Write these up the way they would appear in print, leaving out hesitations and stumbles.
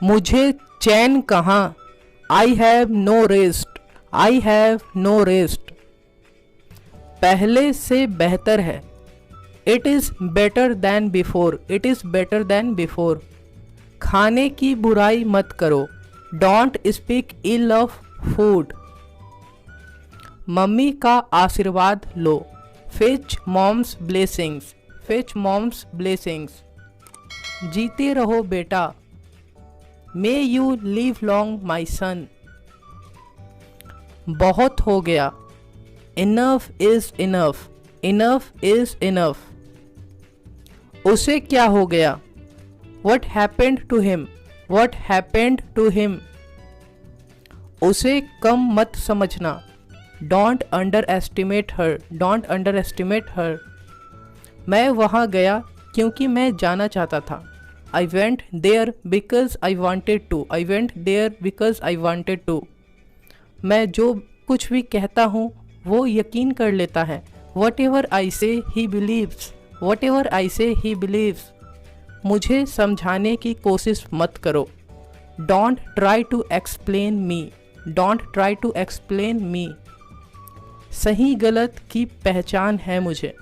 मुझे चैन कहाँ, I have no rest, I have no rest. पहले से बेहतर है, it is better than before, it is better than before. खाने की बुराई मत करो, don't speak ill of food. मम्मी का आशीर्वाद लो, fetch mom's blessings, fetch mom's blessings. जीते रहो बेटा, may you live long my son. बहुत हो गया, enough is enough, enough is enough. उसे क्या हो गया, what happened to him, what happened to him. उसे कम मत समझना, don't underestimate her, don't underestimate her. मैं वहाँ गया क्योंकि मैं जाना चाहता था, I went there because I wanted to, I went there because I wanted to. मैं जो कुछ भी कहता हूँ वो यकीन कर लेता है, what ever I say he believes, whatever I say he believes. मुझे समझाने की कोशिश मत करो, don't try to explain me, don't try to explain me. सही गलत की पहचान है मुझे,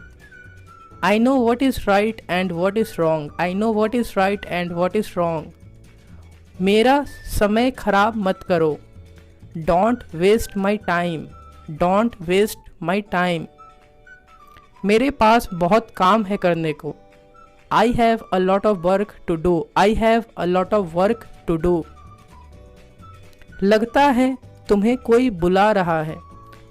I know what is right and what is wrong, I know what is right and what is wrong. मेरा समय खराब मत करो, don't waste my time, don't waste my time. मेरे पास बहुत काम है करने को, I have a lot of work to do, I have a lot of work to do. लगता है तुम्हें कोई बुला रहा है,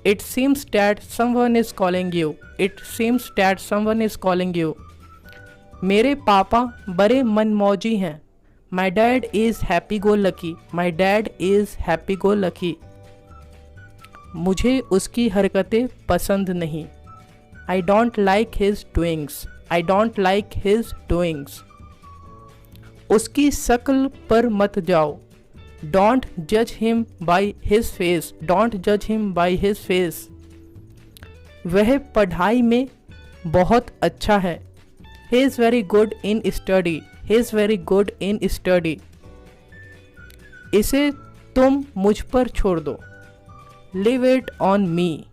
it seems that someone is calling you, it seems that someone is calling you. मेरे पापा बड़े मनमौजी हैं, my dad is happy go lucky, my dad is happy go lucky. मुझे उसकी हरकतें पसंद नहीं, I don't like his doings, I don't like his doings. उसकी शक्ल पर मत जाओ, डोंट जज him by his face, don't जज हिम बाई हिज फेस। वह पढ़ाई में बहुत अच्छा है, he is very good in study, he is very good in study. इसे तुम मुझ पर छोड़ दो, leave it on me,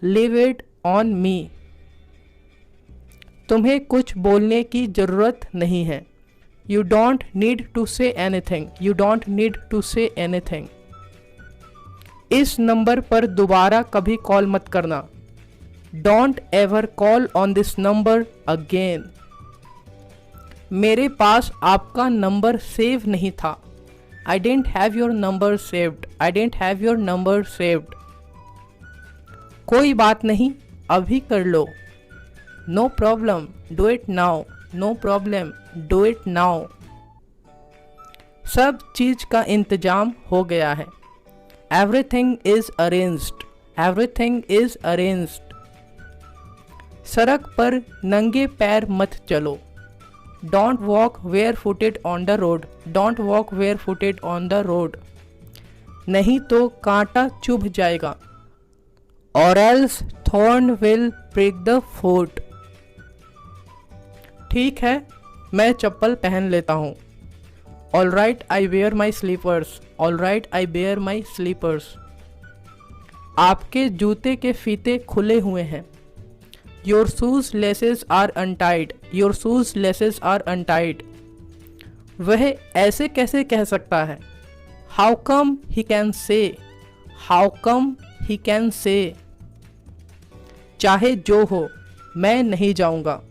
leave it on me. तुम्हें कुछ बोलने की ज़रूरत नहीं है, you don't need to say anything, you don't need to say anything. इस नंबर पर दोबारा कभी कॉल मत करना, don't ever call on this number again. मेरे पास आपका नंबर सेव नहीं था, I didn't have your number saved, I didn't have your number saved. कोई बात नहीं, अभी कर लो, no problem, do it now, no problem, do it now. सब चीज़ का इंतजाम हो गया है, everything is arranged, everything is arranged. सड़क पर नंगे पैर मत चलो, don't walk bare footed on the road, don't walk bare footed on the road. नहीं तो कांटा चुभ जाएगा, और else thorn will prick the foot. ठीक है, मैं चप्पल पहन लेता हूँ, all right I wear my slippers, all right I wear my slippers. आपके जूते के फीते खुले हुए हैं, your shoes laces are untied, your shoes laces are untied. वह ऐसे कैसे कह सकता है, how come he can say, how come he can say. चाहे जो हो, मैं नहीं जाऊंगा,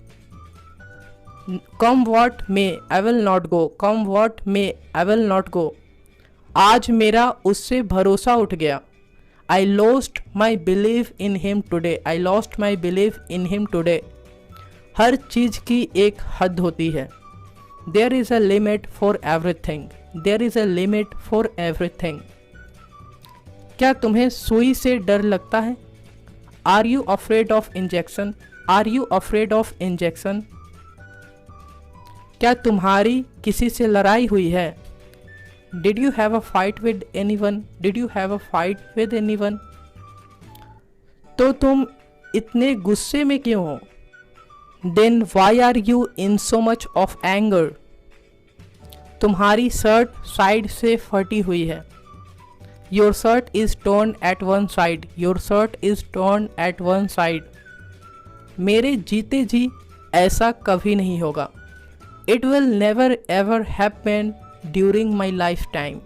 come what may I will not go, come what may I will not go. आज मेरा उससे भरोसा उठ गया, I lost my belief in him today, I lost my belief in him today। हर चीज़ की एक हद होती है, there is a limit for everything, there is a limit for everything। क्या तुम्हें सुई से डर लगता है, Are you afraid of injection, Are you afraid of injection। क्या तुम्हारी किसी से लड़ाई हुई है, Did you have a fight with anyone, Did you have a fight with anyone। तो तुम इतने गुस्से में क्यों हो, Then why are you in so much of anger। तुम्हारी शर्ट साइड से फटी हुई है। Your shirt is torn at one side, your shirt is torn at one side. मेरे जीते जी ऐसा कभी नहीं होगा। It will never ever happen during my life time.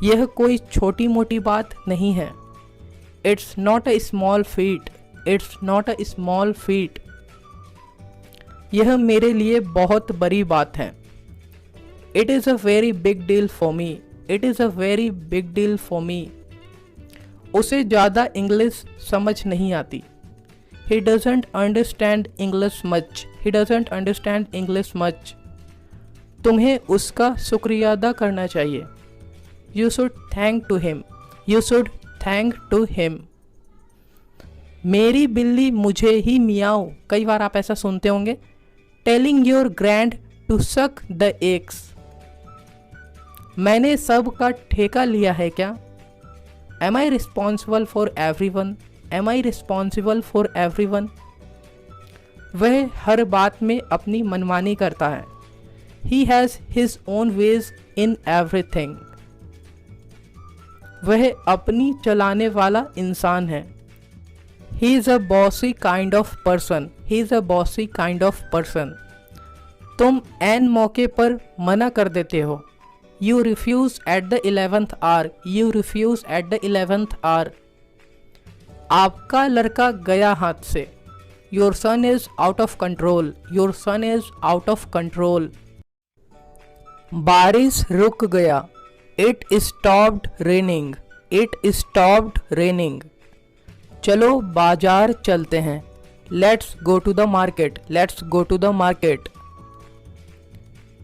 यह कोई छोटी मोटी बात नहीं है। It's not a small feat, it's not a small feat. यह मेरे लिए बहुत बड़ी बात है। It is a very big deal for me, it is a very big deal for me. उसे ज़्यादा इंग्लिश समझ नहीं आती। He doesn't understand English much, he doesn't understand English much। तुम्हें उसका शुक्रिया अदा करना चाहिए। You should thank to him, you should thank to him। मेरी बिल्ली मुझे ही मियाओ, कई बार आप ऐसा सुनते होंगे। Telling your grand to suck the eggs। मैंने सब का ठेका लिया है क्या? Am I responsible for everyone? Am I responsible for everyone? वह हर बात में अपनी मनमानी करता है। He has his own ways in everything। वह अपनी चलाने वाला इंसान है। He is a bossy kind of person, he is a bossy kind of person। तुम ऐन मौके पर मना कर देते हो। You refuse at the 11th hour, you refuse at the 11th hour। आपका लड़का गया हाथ से। Your son is out of control, your son is out of control. बारिश रुक गया। It stopped raining, it stopped raining. चलो बाजार चलते हैं। Let's go to the market, let's go to the market.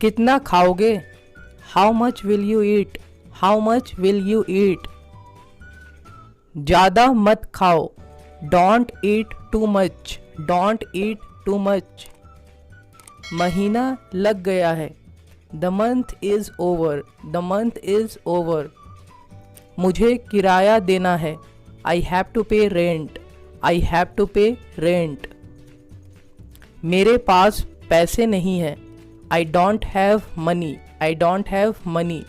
कितना खाओगे? How much will you eat, how much will you eat. ज़्यादा मत खाओ। Don't eat too much, don't eat too much. महीना लग गया है। The month is over, the month is over. मुझे किराया देना है। I have to pay rent, I have to pay rent. मेरे पास पैसे नहीं हैं। I don't have money, I don't have money.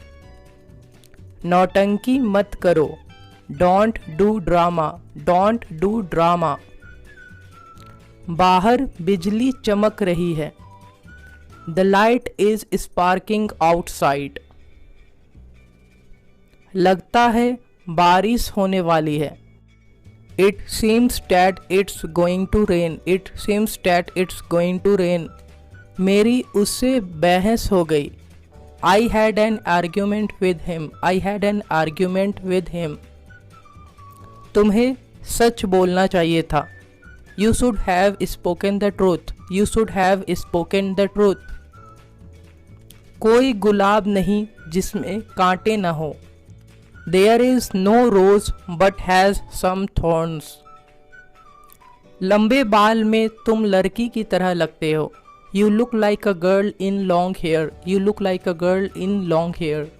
नौटंकी मत करो। Don't do drama, don't do drama. बाहर बिजली चमक रही है। The light is sparking outside. लगता है बारिश होने वाली है। It seems that it's going to rain, it seems that it's going to rain. मेरी उससे बहस हो गई। I had an argument with him, I had an argument with him. तुम्हें सच बोलना चाहिए था। You should have spoken the truth, you should have spoken the truth. कोई गुलाब नहीं जिसमें कांटे न हो। There is no rose but has some thorns. लंबे बाल में तुम लड़की की तरह लगते हो। You look like a girl in long hair, you look like a girl in long hair.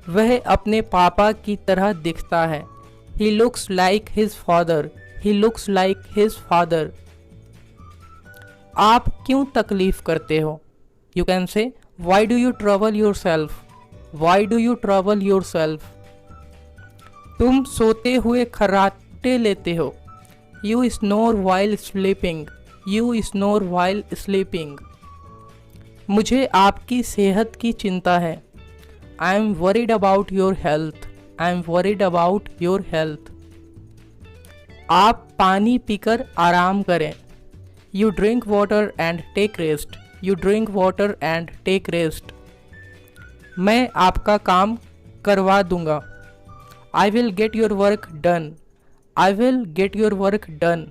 वह अपने पापा की तरह दिखता है। He looks like his father, he looks like his father। आप क्यों तकलीफ करते हो? You can say, why do you trouble yourself? Why do you trouble yourself? तुम सोते हुए खर्राटे लेते हो। You snore while sleeping, you snore while sleeping। मुझे आपकी सेहत की चिंता है। I am worried about your health, I am worried about your health। आप पानी पीकर आराम करें। You drink water and take rest, you drink water and take rest। मैं आपका काम करवा दूंगा। I will get your work done, I will get your work done।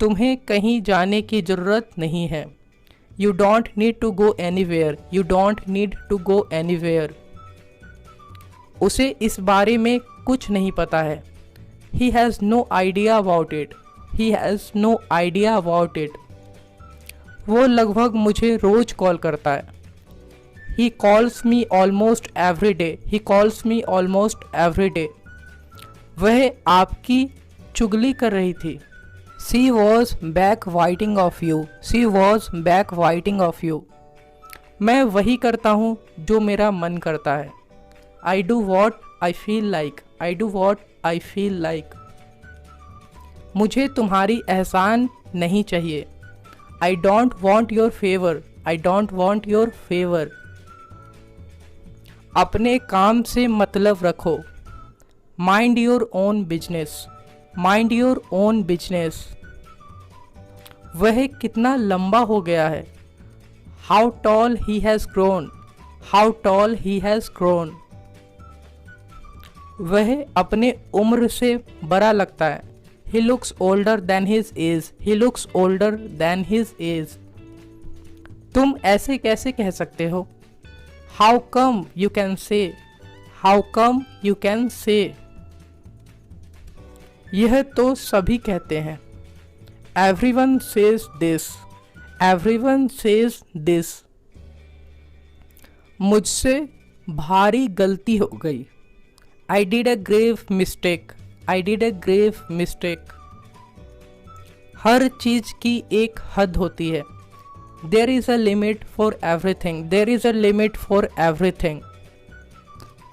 तुम्हें कहीं जाने की ज़रूरत नहीं है। You don't need to go anywhere, you don't need to go anywhere। उसे इस बारे में कुछ नहीं पता है। He has no idea about it, he has no idea about it। वो लगभग मुझे रोज कॉल करता है। He calls me almost every day, he calls me almost every day। वह आपकी चुगली कर रही थी। She was backbiting of you, she was backbiting of you। मैं वही करता हूँ जो मेरा मन करता है। I do what I feel like, I do what I feel like. मुझे तुम्हारी एहसान नहीं चाहिए। I don't want your favour, I don't want your favour. अपने काम से मतलब रखो। Mind your own business, mind your own business. वह कितना लंबा हो गया है। How tall he has grown, how tall he has grown. वह अपने उम्र से बड़ा लगता है। He looks older than his age, he looks older than his age। तुम ऐसे कैसे कह सकते हो। How come you can say, how come you can say। यह तो सभी कहते हैं। Everyone says this, everyone says this। मुझसे भारी गलती हो गई। I did a grave mistake, I did a grave mistake। हर चीज की एक हद होती है। There is a limit for everything, there is a limit for everything।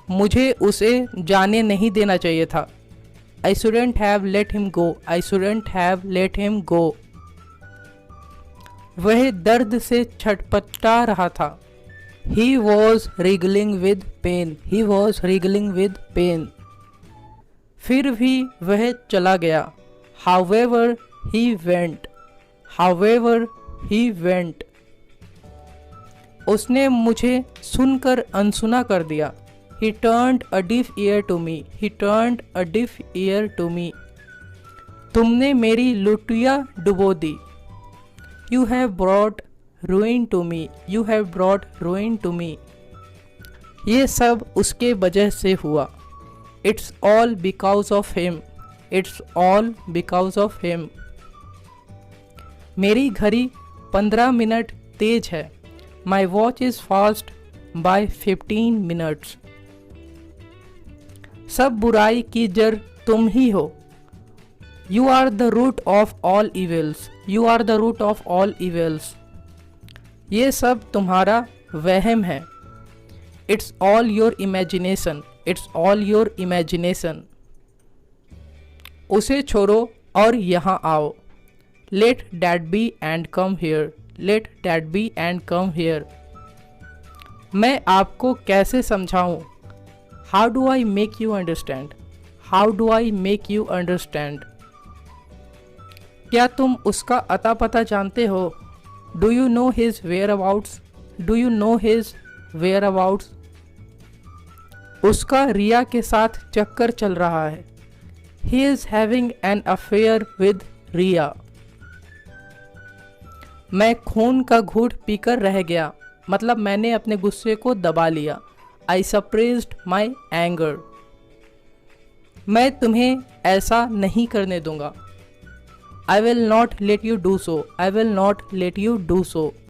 मुझे उसे जाने नहीं देना चाहिए था। I shouldn't have let him go, I shouldn't have let him go। वह दर्द से छटपटा रहा था। He was wriggling with pain, he was wriggling with pain। फिर भी वह चला गया। However he went, however he went। उसने मुझे सुनकर अनसुना कर दिया। He turned a deaf ear to me, he turned a deaf ear to me। तुमने मेरी लुटिया डुबो दी। You have brought ruin to me, you have brought ruin to me। ये सब उसके वजह से हुआ। It's all because of him, it's all because of him। मेरी घड़ी 15 मिनट तेज है। My watch is fast by 15 minutes। सब बुराई की जड़ तुम ही हो। You are the root of all evils, you are the root of all evils। ये सब तुम्हारा वहम है। It's all your imagination, it's all your imagination। उसे छोड़ो और यहाँ आओ। Let that be and come here, let that be and come here। मैं आपको कैसे समझाऊं। How do I make you understand, how do I make you understand। क्या तुम उसका अता पता जानते हो। Do you know his whereabouts, do you know his whereabouts। उसका रिया के साथ चक्कर चल रहा है। He is having an affair with रिया। मैं खून का घूंट पीकर रह गया, मतलब मैंने अपने गुस्से को दबा लिया। I suppressed my anger। मैं तुम्हें ऐसा नहीं करने दूंगा। I will not let you do so, I will not let you do so।